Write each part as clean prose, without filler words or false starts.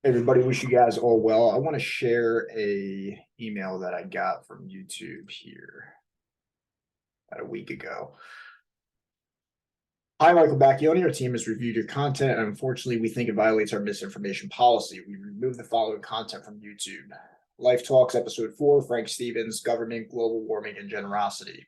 Hey everybody, wish you guys all well. I want to share a email that I got from YouTube here about a week ago. Hi, Michael Bacchioni. Our team has reviewed your content, and unfortunately, we think it violates our misinformation policy. We removed the following content from YouTube. Life Talks, Episode 4, Frank Stevens, Government, Global Warming, and Generosity.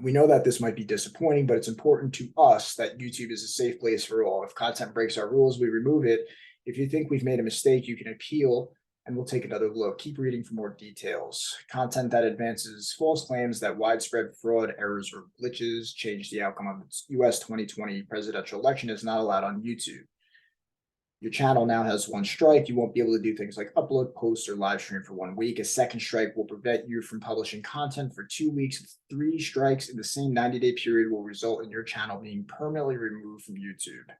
We know that this might be disappointing, but it's important to us that YouTube is a safe place for all. If content breaks our rules, we remove it. If you think we've made a mistake, you can appeal and we'll take another look. Keep reading for more details. Content that advances false claims that widespread fraud, errors, or glitches change the outcome of the US 2020 presidential election is not allowed on YouTube. Your channel now has one strike. You won't be able to do things like upload, post, or live stream for 1 week. A second strike will prevent you from publishing content for 2 weeks. 3 strikes in the same 90-day period will result in your channel being permanently removed from YouTube.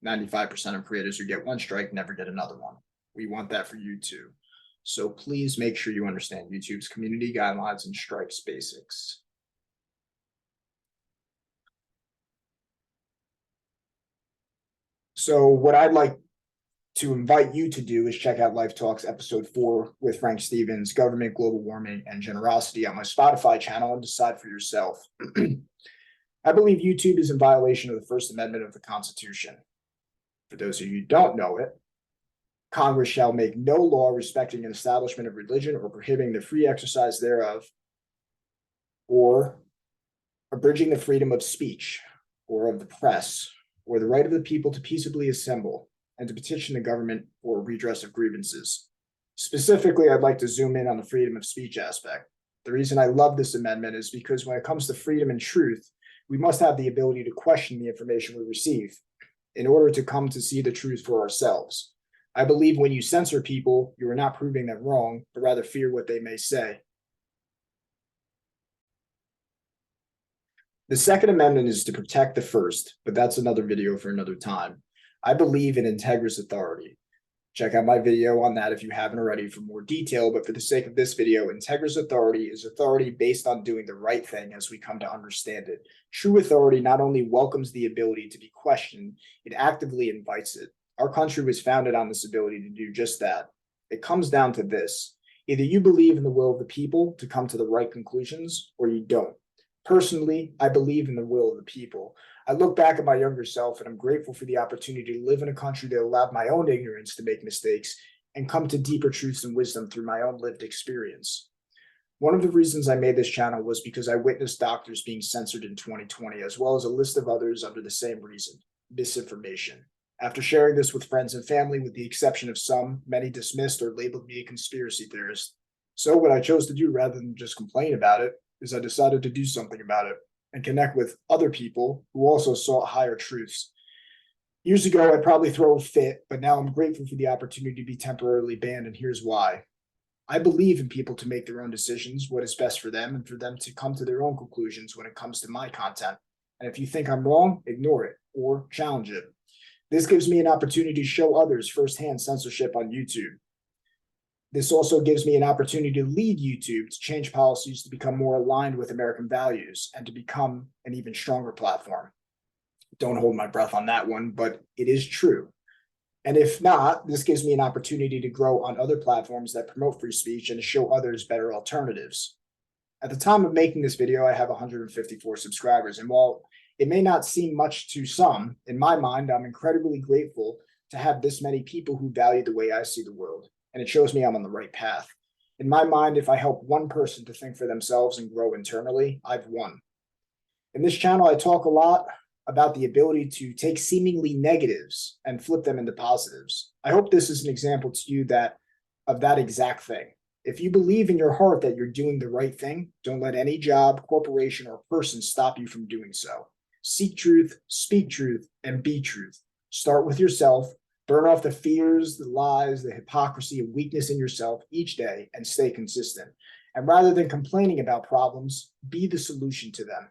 95% of creators who get one strike never get another one. We want that for you too. So please make sure you understand YouTube's community guidelines and strikes basics. So what I'd like to invite you to do is check out Life Talks Episode 4 with Frank Stevens, Government, Global Warming, and Generosity on my Spotify channel and decide for yourself. I believe YouTube is in violation of the First Amendment of the Constitution. For those of you who don't know it, Congress shall make no law respecting an establishment of religion or prohibiting the free exercise thereof, or abridging the freedom of speech or of the press, or the right of the people to peaceably assemble and to petition the government for redress of grievances. Specifically, I'd like to zoom in on the freedom of speech aspect. The reason I love this amendment is because when it comes to freedom and truth, we must have the ability to question the information we receive in order to come to see the truth for ourselves. I believe when you censor people, you are not proving them wrong, but rather fear what they may say. The Second Amendment is to protect the First, but that's another video for another time. I believe in integrous authority. Check out my video on that if you haven't already for more detail, but for the sake of this video, integrous authority is authority based on doing the right thing as we come to understand it. True authority not only welcomes the ability to be questioned, it actively invites it. Our country was founded on this ability to do just that. It comes down to this. Either you believe in the will of the people to come to the right conclusions, or you don't. Personally, I believe in the will of the people. I look back at my younger self and I'm grateful for the opportunity to live in a country that allowed my own ignorance to make mistakes and come to deeper truths and wisdom through my own lived experience. One of the reasons I made this channel was because I witnessed doctors being censored in 2020, as well as a list of others under the same reason: misinformation. After sharing this with friends and family, with the exception of some, many dismissed or labeled me a conspiracy theorist. So what I chose to do, rather than just complain about it, is I decided to do something about it and connect with other people who also sought higher truths. Years ago, I'd probably throw a fit, but now I'm grateful for the opportunity to be temporarily banned, and here's why. I believe in people to make their own decisions, what is best for them, and for them to come to their own conclusions when it comes to my content. And if you think I'm wrong, ignore it or challenge it. This gives me an opportunity to show others firsthand censorship on YouTube. This also gives me an opportunity to lead YouTube to change policies to become more aligned with American values and to become an even stronger platform. Don't hold my breath on that one, but it is true. And if not, this gives me an opportunity to grow on other platforms that promote free speech and to show others better alternatives. At the time of making this video, I have 154 subscribers, and while it may not seem much to some, in my mind, I'm incredibly grateful to have this many people who value the way I see the world, and it shows me I'm on the right path. In my mind, if I help one person to think for themselves and grow internally, I've won. In this channel, I talk a lot about the ability to take seemingly negatives and flip them into positives. I hope this is an example to you of that exact thing. If you believe in your heart that you're doing the right thing, don't let any job, corporation, or person stop you from doing so. Seek truth, speak truth, and be truth. Start with yourself. Burn off the fears, the lies, the hypocrisy, and weakness in yourself each day and stay consistent. And rather than complaining about problems, be the solution to them.